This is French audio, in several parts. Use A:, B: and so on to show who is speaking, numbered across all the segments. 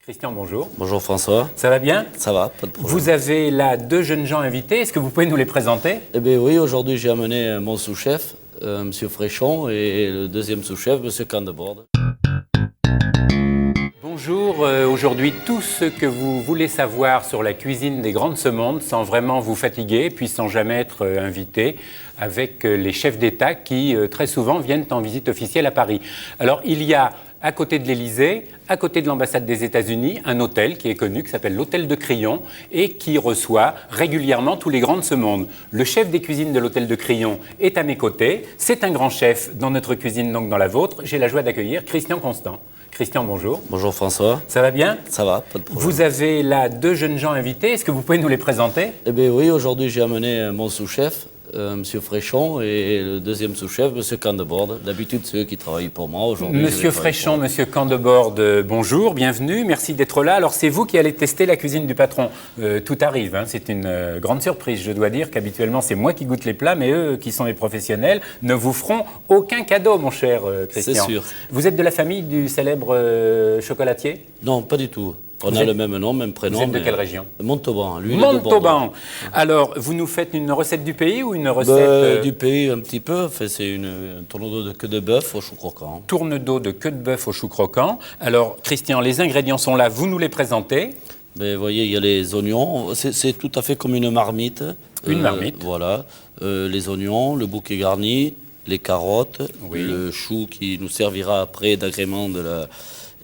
A: Christian, bonjour.
B: Bonjour François.
A: Ça va bien?
B: Ça va, pas de problème.
A: Vous avez là deux jeunes gens invités. Est-ce que vous pouvez nous les présenter?
B: Eh bien oui, aujourd'hui j'ai amené mon sous-chef, M. Fréchon, et le deuxième sous-chef, M. Candebord.
A: Bonjour, aujourd'hui tout ce que vous voulez savoir sur la cuisine des grands de ce monde sans vraiment vous fatiguer, puis sans jamais être invité avec les chefs d'État qui très souvent viennent en visite officielle à Paris. Alors il y a à côté de l'Élysée, à côté de l'ambassade des États-Unis, un hôtel qui est connu, qui s'appelle l'Hôtel de Crillon et qui reçoit régulièrement tous les grands de ce monde. Le chef des cuisines de l'Hôtel de Crillon est à mes côtés. C'est un grand chef dans notre cuisine, donc dans la vôtre. J'ai la joie d'accueillir Christian Constant. Christian, bonjour.
B: Bonjour François.
A: Ça va bien?
B: Ça va, pas de problème.
A: Vous avez là deux jeunes gens invités. Est-ce que vous pouvez nous les présenter?
B: Eh bien oui, aujourd'hui j'ai amené mon sous-chef, M. Fréchon, et le deuxième sous-chef, M. Candebord. D'habitude, c'est eux qui travaillent pour moi. Aujourd'hui,
A: Monsieur Fréchon, Monsieur Candebord, bonjour, bienvenue, merci d'être là. Alors c'est vous qui allez tester la cuisine du patron. Tout arrive, hein. C'est une grande surprise. Je dois dire qu'habituellement c'est moi qui goûte les plats, mais eux qui sont les professionnels ne vous feront aucun cadeau, mon cher Christian.
B: C'est sûr.
A: Vous êtes de la famille du célèbre chocolatier?
B: Non, pas du tout. On a le même nom, même prénom.
A: Vous êtes de quelle région?
B: Montauban. Lui,
A: Montauban. Alors, vous nous faites une recette du pays ou une recette
B: du pays un petit peu. Enfin, c'est un tourneau de queue de bœuf au chou croquant.
A: Tourne d'eau de queue de bœuf au chou croquant. Alors, Christian, les ingrédients sont là, vous nous les présentez.
B: Ben, vous voyez, il y a les oignons. C'est tout à fait comme une marmite.
A: Une marmite.
B: Voilà. Les oignons, le bouquet garni, les carottes,
A: Oui.
B: le chou qui nous servira après d'agrément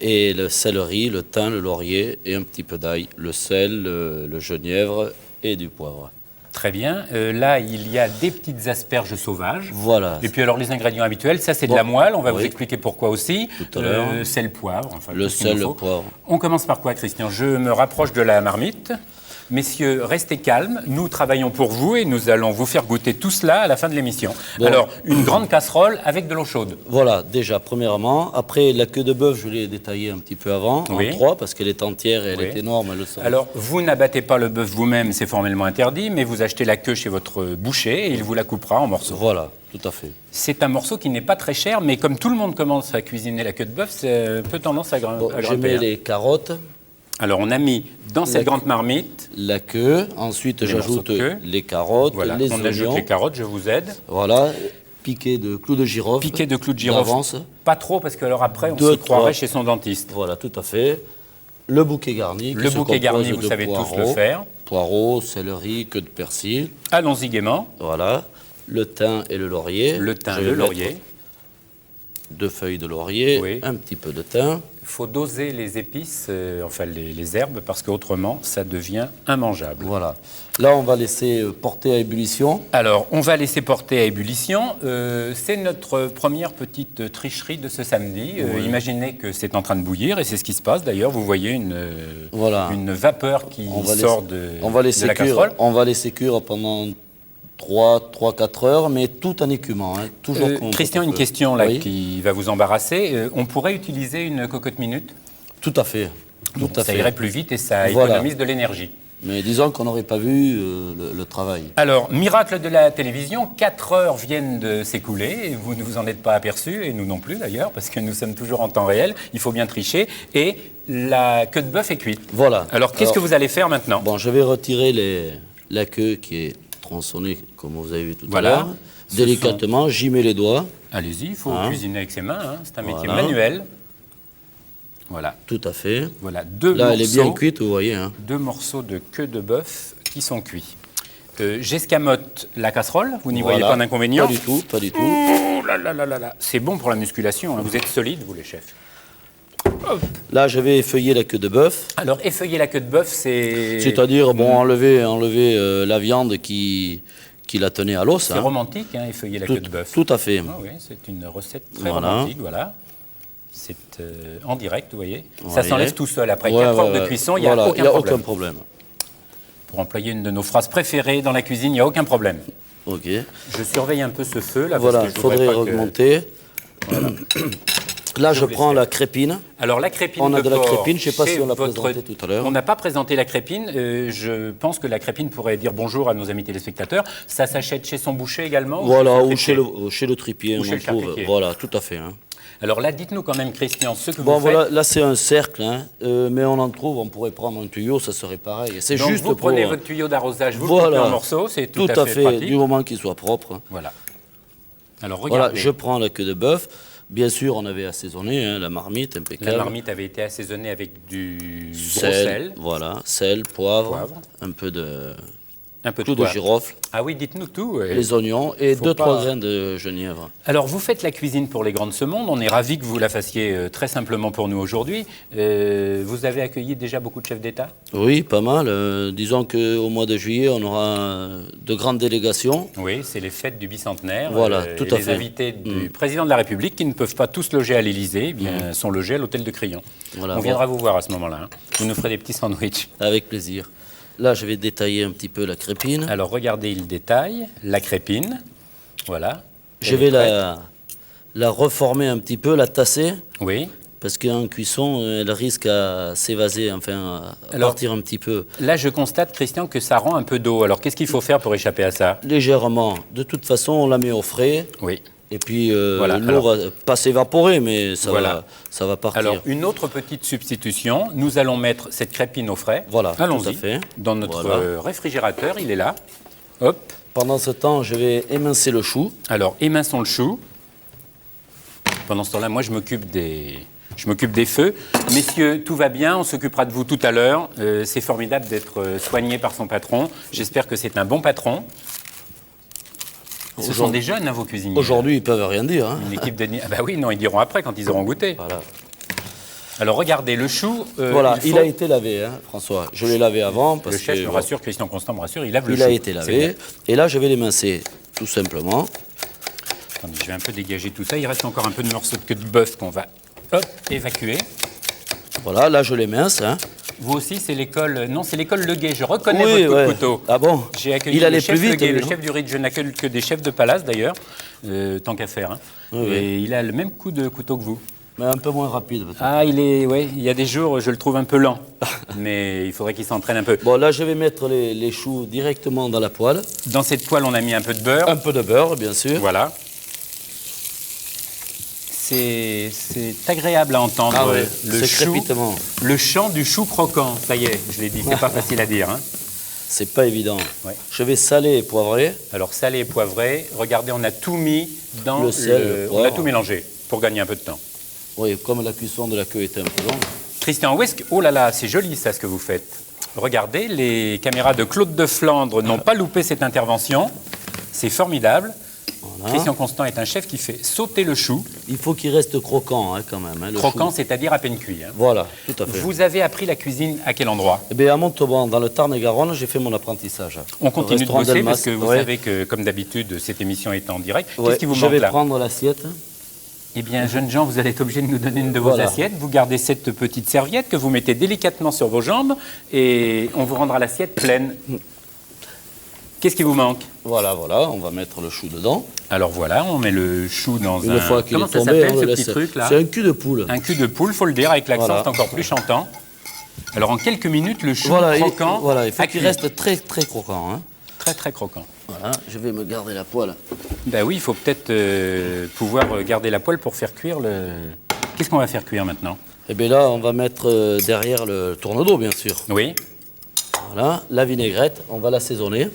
B: et le céleri, le thym, le laurier et un petit peu d'ail, le sel, le genièvre et du poivre.
A: Très bien. Là, il y a des petites asperges sauvages.
B: Voilà.
A: Et puis alors, les ingrédients habituels, ça c'est de la moelle. On va vous
B: Oui.
A: expliquer pourquoi aussi.
B: Tout à l'heure.
A: Sel, poivre. Enfin,
B: Le
A: tout ce qu'il
B: sel,
A: nous
B: le
A: faut.
B: poivre.
A: On commence par quoi, Christian? Je me rapproche de la marmite. Messieurs, restez calmes. Nous travaillons pour vous et nous allons vous faire goûter tout cela à la fin de l'émission.
B: Bon.
A: Alors, une grande casserole avec de l'eau chaude.
B: Voilà, déjà, premièrement. Après, la queue de bœuf, je l'ai détaillée un petit peu avant,
A: Oui.
B: en 3, parce qu'elle est entière et elle
A: Oui.
B: est énorme. Elle le sent.
A: Alors, vous n'abattez pas le bœuf vous-même, c'est formellement interdit, mais vous achetez la queue chez votre boucher et il vous la coupera en morceaux.
B: Voilà, tout à fait.
A: C'est un morceau qui n'est pas très cher, mais comme tout le monde commence à cuisiner la queue de bœuf, c'est un peu tendance à
B: Bon,
A: grimper.
B: je mets les carottes,
A: Alors, on a mis dans cette grande marmite,
B: la queue. Ensuite,
A: Les
B: j'ajoute
A: morceaux de queue.
B: les carottes,
A: voilà,
B: les
A: on ajoute
B: oignons.
A: les carottes, je vous aide.
B: Voilà, piqué de clous de girofle.
A: Piqué de clous de girofle.
B: d'avance.
A: Pas trop, parce que alors après, on
B: Deux,
A: s'y croirait
B: trois.
A: chez son dentiste.
B: Voilà, tout à fait. Le bouquet garni.
A: Le bouquet garni, vous savez tous le faire.
B: Poireaux, céleri, queue de persil.
A: Allons-y gaiement.
B: Voilà. Le thym et le laurier.
A: Le thym,
B: Je
A: le
B: vais
A: laurier.
B: mettre 2 feuilles de laurier,
A: Oui.
B: un petit peu de thym.
A: Il faut doser les épices, enfin les herbes, parce qu'autrement, ça devient immangeable.
B: Voilà. Là, on va laisser porter à ébullition.
A: Alors, on va laisser porter à ébullition. C'est notre première petite tricherie de ce samedi. Imaginez que c'est en train de bouillir, et c'est ce qui se passe d'ailleurs. Vous voyez
B: Voilà.
A: une vapeur qui sort de la casserole.
B: On va laisser cuire pendant 3-4 heures, mais tout en écumant. Hein, toujours
A: Christian, une question là
B: Oui.
A: qui va vous embarrasser. On pourrait utiliser une cocotte minute?
B: Tout à fait. Tout à
A: Ça
B: fait.
A: irait plus vite et ça
B: Voilà.
A: économise de l'énergie.
B: Mais disons qu'on n'aurait pas vu le travail.
A: Alors, miracle de la télévision, 4 heures viennent de s'écouler, et vous ne vous en êtes pas aperçu, et nous non plus d'ailleurs, parce que nous sommes toujours en temps réel, il faut bien tricher, et la queue de bœuf est cuite.
B: Voilà.
A: Alors, qu'est-ce que vous allez faire maintenant?
B: Bon, je vais retirer la queue qui est tronçonnée, comme vous avez vu tout
A: Voilà.
B: à l'heure.
A: Ce
B: Délicatement, j'y mets les doigts.
A: Allez-y, il faut
B: Hein?
A: cuisiner avec ses mains, hein, c'est un métier
B: Voilà.
A: manuel. Voilà,
B: Tout à fait.
A: voilà, deux
B: Là, elle est bien
A: morceaux,
B: cuite, vous voyez. Hein.
A: 2 morceaux de queue de bœuf qui sont cuits. J'escamote la casserole, vous n'y voyez
B: Voilà.
A: pas d'inconvénient?
B: Pas du tout, pas du tout.
A: Oh là là là là là, c'est bon pour la musculation, hein. Vous êtes solides, vous les chefs.
B: Là, je vais effeuiller la queue de bœuf.
A: Alors, effeuiller la queue de bœuf, c'est...
B: C'est-à-dire, bon, enlever la viande qui la tenait à l'os.
A: C'est
B: hein.
A: romantique, hein, effeuiller la queue de bœuf.
B: Tout à fait.
A: Ah oui, c'est une recette très
B: Voilà.
A: romantique, voilà. C'est en direct, vous voyez. Ça
B: Voyez.
A: s'enlève tout seul. Après
B: Ouais,
A: 4 heures
B: ouais,
A: de
B: ouais.
A: cuisson, il n'y a
B: Voilà,
A: aucun
B: y a
A: problème.
B: aucun problème.
A: Pour employer une de nos phrases préférées dans la cuisine, il n'y a aucun problème.
B: OK.
A: Je surveille un peu ce feu, là,
B: Voilà,
A: parce
B: il
A: que je voudrais
B: faudrait
A: pas que-
B: augmenter. Là, je
A: vous laisse
B: prends
A: faire.
B: la crépine.
A: Alors, la crépine
B: On a de la
A: porc,
B: crépine, je ne sais pas
A: chez
B: si on l'a
A: votre-
B: présentée tout à l'heure.
A: On n'a pas présenté la crépine. Je pense que la crépine pourrait dire bonjour à nos amis téléspectateurs. Ça s'achète chez son boucher également?
B: Voilà,
A: ou
B: ou chez le tripier,
A: Ou
B: on
A: chez
B: en
A: le
B: trouve.
A: charcutier.
B: Voilà, tout à fait. Hein.
A: Alors là, dites-nous quand même, Christian, ce que
B: Bon,
A: vous faites.
B: voilà, là c'est un cercle, hein, mais on en trouve, on pourrait prendre un tuyau, ça serait pareil. C'est
A: Donc
B: juste
A: vous
B: pour...
A: prenez votre tuyau d'arrosage, vous le
B: Voilà.
A: coupez en morceaux, c'est tout à fait pratique.
B: du moment qu'il soit propre.
A: Voilà. Alors
B: Voilà,
A: regardez,
B: je prends la queue de bœuf. Bien sûr, on avait assaisonné, hein, la marmite impeccable.
A: la marmite avait été assaisonnée avec du gros sel,
B: Voilà, sel, poivre,
A: Poivre.
B: un peu de
A: un peu
B: clou
A: de
B: de
A: quoi
B: girofle,
A: Ah oui, dites-nous tout.
B: les oignons et
A: Faut
B: 2-3
A: pas-
B: grains de genièvre.
A: Alors, vous faites la cuisine pour les grands de ce monde. On est ravis que vous la fassiez très simplement pour nous aujourd'hui. Vous avez accueilli déjà beaucoup de chefs d'État?
B: Oui, pas mal. Disons qu'au mois de juillet, on aura de grandes délégations.
A: Oui, c'est les fêtes du bicentenaire.
B: Voilà, tout à
A: les
B: fait.
A: invités du président de la République qui ne peuvent pas tous loger à l'Élysée, eh bien, sont logés à l'hôtel de Crillon.
B: Voilà,
A: On viendra vous voir à ce moment-là. Hein. Vous nous ferez des petits sandwichs.
B: Avec plaisir. Là, je vais détailler un petit peu la crépine.
A: Alors, regardez le détail. La crépine. Voilà.
B: Je
A: Elle
B: vais
A: est prête.
B: la reformer un petit peu, la tasser,
A: Oui.
B: parce qu'en cuisson, elle risque à s'évaser, enfin à
A: Alors-
B: partir un petit peu.
A: Là, je constate, Christian, que ça rend un peu d'eau. Alors, qu'est-ce qu'il faut faire pour échapper à ça?
B: Légèrement. De toute façon, on la met au frais.
A: Oui.
B: Et puis,
A: Voilà,
B: l'eau
A: alors-
B: va pas s'évaporer, mais
A: Voilà.
B: ça va partir.
A: Alors, une autre petite substitution, nous allons mettre cette crépine au frais.
B: Voilà, tout
A: Allons-y.
B: à fait.
A: Dans notre
B: Voilà.
A: réfrigérateur, il est là. Hop.
B: Pendant ce temps, je vais émincer le chou.
A: Alors, éminçons le chou. Pendant ce temps-là, moi, je m'occupe des feux. Messieurs, tout va bien, on s'occupera de vous tout à l'heure. C'est formidable d'être soigné par son patron. J'espère que c'est un bon patron. Ce sont des jeunes, hein, vos cuisiniers.
B: Aujourd'hui, ils peuvent rien dire. Hein.
A: Une équipe de... Ah bah oui, non, ils diront après quand ils auront goûté.
B: Voilà,
A: Alors, regardez, le chou...
B: voilà il
A: faut-
B: a été lavé, hein, François. Je l'ai lavé avant. Parce
A: Le chef
B: que,
A: me
B: bon,
A: rassure, Christian Constant me rassure, il lave le
B: il
A: chou.
B: a été
A: C'est bien.
B: lavé. Et là, je vais l'émincer, tout simplement.
A: Attendez, je vais un peu dégager tout ça. Il reste encore un peu de morceaux de queue de bœuf qu'on va évacuer.
B: Voilà, là, je l'émince. Hein.
A: Vous aussi, c'est l'école... Non, c'est l'école Leguet. Je reconnais
B: Oui,
A: votre coup
B: ouais.
A: de couteau.
B: Ah bon
A: J'ai accueilli
B: Il allait
A: le chef
B: plus vite,
A: Leguet,
B: lui,
A: le
B: non
A: chef du rite. Je n'accueille que des chefs de palace, d'ailleurs, tant qu'à faire. Hein.
B: Oui,
A: Et il a le même coup de couteau que vous.
B: Mais un peu moins rapide. peut-être.
A: Ah, il y a des jours, je le trouve un peu lent. Mais il faudrait qu'il s'entraîne un peu.
B: Bon, là, je vais mettre les choux directement dans la poêle.
A: Dans cette poêle, on a mis un peu de beurre.
B: Un peu de beurre, bien sûr.
A: Voilà. C'est agréable à entendre
B: Ah ouais,
A: le
B: c'est
A: chou,
B: crépitement.
A: le chant du chou croquant. Ça y est, je l'ai dit, c'est pas facile à dire. Hein.
B: C'est pas évident.
A: Ouais.
B: Je vais saler et poivrer.
A: Alors salé et poivré, regardez, on a tout mis dans
B: Le sel, le
A: on a
B: poivre.
A: tout mélangé pour gagner un peu de temps.
B: Oui, comme la cuisson de la queue était un peu longue.
A: Christian, où est-ce que... Oh là là, c'est joli ça ce que vous faites. Regardez, les caméras de Claude de Flandre n'ont pas loupé cette intervention. C'est formidable.
B: Voilà.
A: Christian Constant est un chef qui fait sauter le chou.
B: Il faut qu'il reste croquant, hein, quand même. Hein, le
A: Croquant,
B: chou.
A: c'est-à-dire à peine cuit. Hein.
B: Voilà, tout à fait.
A: Vous avez appris la cuisine à quel endroit?
B: Eh bien, à Montauban, dans le Tarn-et-Garonne, j'ai fait mon apprentissage.
A: On
B: Au
A: continue de
B: restaurant
A: bosser
B: Delmas.
A: parce que vous
B: Ouais.
A: savez que, comme d'habitude, cette émission est en direct.
B: Ouais,
A: Qu'est-ce qui vous
B: je
A: manque
B: vais
A: là?
B: prendre l'assiette.
A: Eh bien, jeunes gens, vous allez être obligés de nous donner une de vos
B: Voilà.
A: assiettes. Vous gardez cette petite serviette que vous mettez délicatement sur vos jambes et on vous rendra l'assiette pleine. Qu'est-ce qui vous manque?
B: Voilà, voilà, on va mettre le chou dedans.
A: Alors voilà, on met le chou dans
B: Une
A: un...
B: fois qu'il
A: Comment
B: est
A: ça
B: tombé,
A: s'appelle
B: on
A: ce
B: le
A: petit
B: laisse.
A: truc là?
B: C'est un cul de poule.
A: Un cul de poule, faut le dire, avec l'accent,
B: Voilà.
A: c'est encore plus chantant. Alors en quelques minutes, le chou
B: Voilà,
A: croquant
B: voilà, il faut
A: a
B: qu'il
A: cuit.
B: reste très, très croquant. Hein.
A: Très très croquant.
B: Voilà, je vais me garder la poêle.
A: Ben oui, il faut peut-être pouvoir garder la poêle pour faire cuire le... Qu'est-ce qu'on va faire cuire maintenant?
B: Et bien là, on va mettre derrière le tourne-d'eau, bien sûr.
A: Oui.
B: Voilà, la vinaigrette, on va l'assaisonner.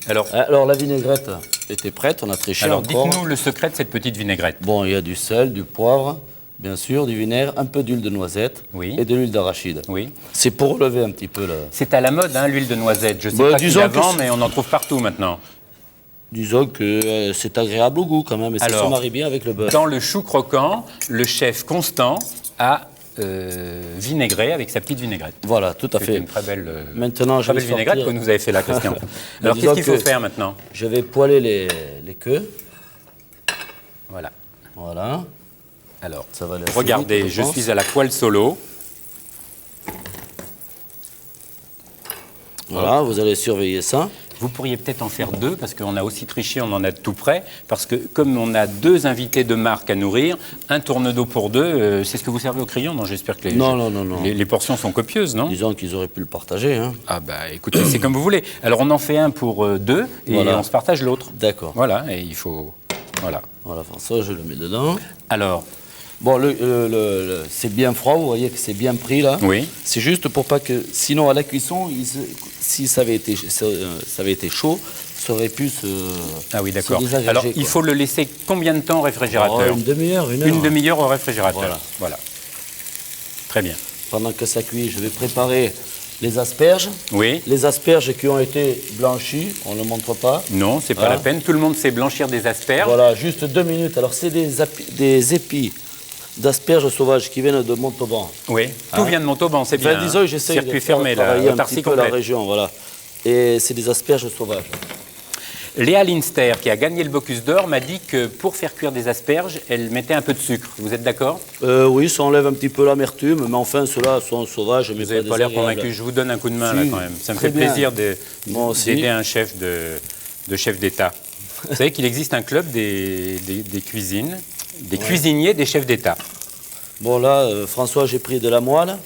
A: Alors,
B: Alors, la vinaigrette était prête, on a triché encore.
A: dites-nous le secret de cette petite vinaigrette.
B: Bon, il y a du sel, du poivre, bien sûr, du vinaigre, un peu d'huile de noisette
A: Oui.
B: et de l'huile d'arachide.
A: Oui.
B: C'est pour relever un petit peu le...
A: C'est à la mode, hein, l'huile de noisette. Je sais
B: Bah,
A: pas qui
B: disons
A: la
B: que
A: vend,
B: c'est-
A: mais on en trouve partout maintenant.
B: Disons que c'est agréable au goût quand même, et ça
A: Alors,
B: se marie bien avec le beurre.
A: Dans le chou croquant, le chef Constant a vinaigré avec sa petite vinaigrette.
B: Voilà, tout à
A: C'est
B: fait.
A: une très belle,
B: Maintenant, je
A: très
B: vais
A: belle vinaigrette que
B: sortir.
A: vous nous avez fait là, Christian. Alors,
B: disons
A: qu'est-ce qu'il faut
B: que-
A: faire maintenant?
B: Je vais poêler les queues.
A: Voilà.
B: Voilà.
A: Alors,
B: Ça va aller assez
A: regardez,
B: vite,
A: je
B: pense.
A: suis à la poêle solo.
B: Voilà, vous allez surveiller ça.
A: Vous pourriez peut-être en faire deux, parce qu'on a aussi triché, on en a de tout près. Parce que comme on a deux invités de marque à nourrir, un tourne d'eau pour deux, c'est ce que vous servez au crayon? Non, j'espère que
B: Non, non, non, non.
A: les portions sont copieuses, non?
B: Disons qu'ils auraient pu le partager. Hein.
A: Ah bah écoutez, c'est comme vous voulez. Alors on en fait un pour deux et
B: Voilà.
A: on se partage l'autre.
B: D'accord.
A: Voilà, et il faut... Voilà.
B: Voilà, François, je le mets dedans.
A: Alors,
B: Bon, c'est bien froid, vous voyez que c'est bien pris là.
A: Oui.
B: C'est juste pour pas que, sinon à la cuisson, si ça avait été chaud, ça aurait pu se.
A: Ah oui, d'accord.
B: se désagréger,
A: Alors,
B: quoi.
A: il faut le laisser combien de temps au réfrigérateur?
B: Une demi-heure, une heure.
A: Une demi-heure au réfrigérateur.
B: Voilà.
A: Voilà. Très bien.
B: Pendant que ça cuit, je vais préparer les asperges.
A: Oui.
B: Les asperges qui ont été blanchies, on ne le montre pas.
A: Non, c'est pas
B: Hein?
A: la peine. Tout le monde sait blanchir des asperges.
B: Voilà, juste 2 minutes. Alors, c'est des épis d'asperges sauvages qui viennent de Montauban.
A: Oui. Tout vient de Montauban, c'est bien.
B: Enfin, disons, j'essaie de
A: Circuit
B: faire
A: fermé, là,
B: travailler un
A: autarcie
B: petit peu la
A: complète.
B: région, voilà. Et c'est des asperges sauvages.
A: Léa Linster, qui a gagné le Bocuse d'Or, m'a dit que pour faire cuire des asperges, elle mettait un peu de sucre. Vous êtes d'accord?
B: Oui, ça enlève un petit peu l'amertume, mais enfin, ceux-là sont sauvages. Mais
A: Vous n'avez pas l'air
B: désagréables.
A: convaincu. Je vous donne un coup de main,
B: Si,
A: là, quand même. Ça me
B: très
A: fait
B: bien.
A: plaisir
B: Moi aussi.
A: d'aider un chef de chef d'État. Vous savez qu'il existe un club des cuisines, des cuisiniers des chefs d'État.
B: Bon, là, François, j'ai pris de la moelle.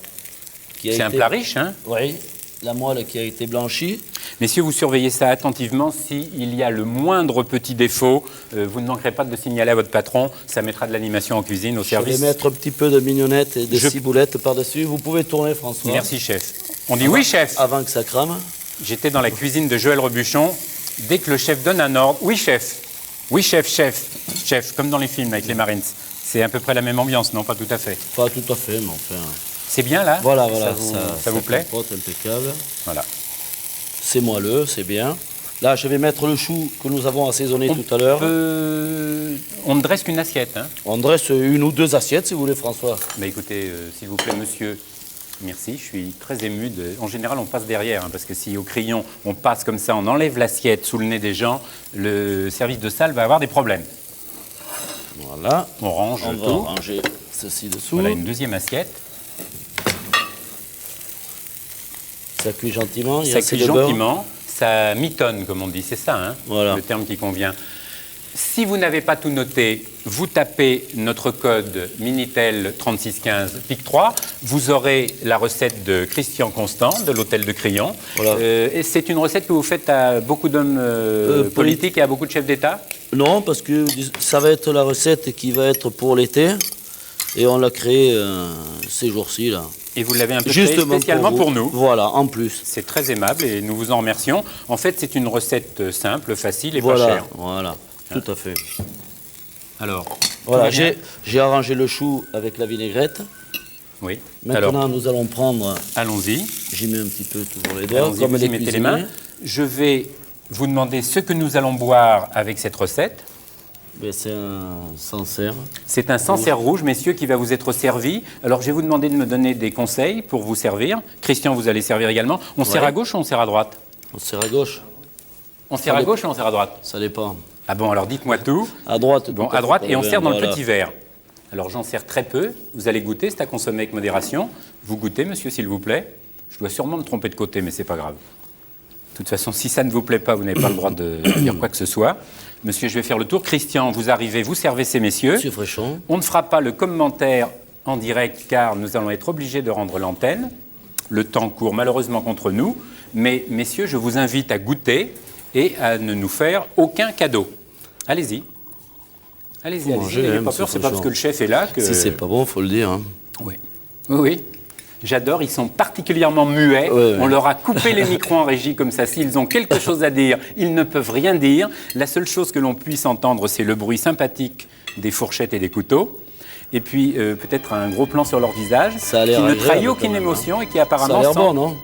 A: C'est un plat riche, hein?
B: Oui, la moelle qui a été blanchie.
A: Messieurs, vous surveillez ça attentivement. S'il y a le moindre petit défaut, vous ne manquerez pas de le signaler à votre patron. Ça mettra de l'animation en cuisine au
B: Je
A: service.
B: vais mettre un petit peu de mignonette et de ciboulette par-dessus. Vous pouvez tourner, François.
A: Merci, chef. On dit oui, chef.
B: Avant que ça crame.
A: J'étais dans la cuisine de Joël Robuchon. Dès que le chef donne un ordre, oui, chef. Oui, chef, chef. Chef, comme dans les films avec les Marines. C'est à peu près la même ambiance, non? Pas tout à fait.
B: Pas tout à fait, mais enfin.
A: C'est bien, là?
B: Voilà,
A: Ça vous plaît?
B: compote, impeccable.
A: Voilà.
B: C'est moelleux, c'est bien. Là, je vais mettre le chou que nous avons assaisonné tout à l'heure.
A: On ne dresse qu'une assiette, hein?
B: On dresse 1 ou 2 assiettes, si vous voulez, François.
A: Mais écoutez, s'il vous plaît, monsieur, merci, je suis très ému. En général, on passe derrière, hein, parce que si au crayon, on passe comme ça, on enlève l'assiette sous le nez des gens, le service de salle va avoir des problèmes.
B: Voilà.
A: On range
B: On va
A: tout.
B: ranger ceci dessous.
A: Voilà une deuxième assiette.
B: Ça cuit gentiment. Il y a
A: Ça
B: assez
A: cuit
B: de beurre.
A: gentiment, ça mitonne, comme on dit, c'est ça, hein,
B: Voilà.
A: le terme qui convient. Si vous n'avez pas tout noté, vous tapez notre code Minitel 3615 PIC3, vous aurez la recette de Christian Constant, de l'Hôtel de Crillon.
B: Voilà.
A: Et c'est une recette que vous faites à beaucoup d'hommes politiques et à beaucoup de chefs d'État?
B: Non, parce que ça va être la recette qui va être pour l'été. Et on l'a créée ces jours-ci, là.
A: Et vous l'avez un peu créé spécialement
B: vous.
A: pour nous.
B: Voilà, en plus.
A: C'est très aimable et nous vous en remercions. En fait, c'est une recette simple, facile et
B: Voilà,
A: pas chère.
B: voilà, tout à fait.
A: Alors,
B: Voilà,
A: tout va bien?
B: j'ai arrangé le chou avec la vinaigrette.
A: Oui.
B: Maintenant,
A: Alors,
B: nous allons prendre,
A: allons-y.
B: j'y mets un petit peu toujours les doigts,
A: Allons-y,
B: comme
A: vous
B: les
A: y mettez les
B: cuisiniers.
A: mains. Je vais vous demander ce que nous allons boire avec cette recette.
B: Ben, c'est un Sancerre.
A: C'est un Sancerre rouge, messieurs, qui va vous être servi. Alors, je vais vous demander de me donner des conseils pour vous servir. Christian, vous allez servir également. On sert à gauche ou on sert à droite?
B: On sert à gauche,
A: On sert à gauche ou on sert à droite?
B: ça dépend.
A: Ah bon, alors dites-moi tout.
B: À droite.
A: Bon,
B: tout
A: à droite,
B: fait,
A: et on sert dans le
B: voilà.
A: petit verre. Alors, j'en sers très peu. Vous allez goûter, c'est à consommer avec modération. Vous goûtez, monsieur, s'il vous plaît. Je dois sûrement me tromper de côté, mais c'est pas grave. De toute façon, si ça ne vous plaît pas, vous n'avez pas le droit de dire quoi que ce soit. Monsieur, je vais faire le tour. Christian, vous arrivez, vous servez ces messieurs.
B: Monsieur Fréchon.
A: On ne fera pas le commentaire en direct car nous allons être obligés de rendre l'antenne. Le temps court malheureusement contre nous. Mais messieurs, je vous invite à goûter et à ne nous faire aucun cadeau. Allez-y. Allez-y, allez-y.
B: manger,
A: N'ayez
B: hein,
A: pas peur,
B: monsieur
A: c'est pas parce
B: Fréchon.
A: que le chef est là que...
B: Si c'est pas bon, faut le dire. Hein.
A: Oui, oui, oui. J'adore, ils sont particulièrement muets.
B: Ouais, ouais.
A: On leur a coupé les micros en régie comme ça. S'ils ont quelque chose à dire, ils ne peuvent rien dire. La seule chose que l'on puisse entendre, c'est le bruit sympathique des fourchettes et des couteaux. Et puis peut-être un gros plan sur leur visage
B: Ça a
A: qui
B: l'air
A: ne
B: agréable,
A: trahit
B: quand
A: aucune
B: même,
A: émotion et qui
B: Ça
A: apparemment
B: a l'air
A: sent
B: bon, non?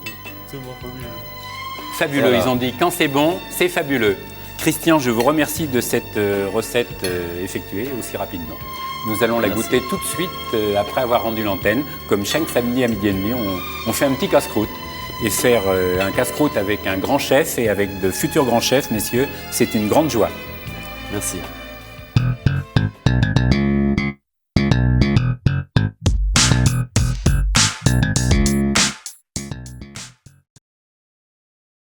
A: fabuleux.
B: Voilà.
A: Ils ont dit quand c'est bon, c'est fabuleux. Christian, je vous remercie de cette recette effectuée aussi rapidement. Nous allons la goûter tout de suite après avoir rendu l'antenne. Comme chaque samedi à midi et demi, on fait un petit casse-croûte. Et faire un casse-croûte avec un grand chef et avec de futurs grands chefs, messieurs, c'est une grande joie.
B: Merci.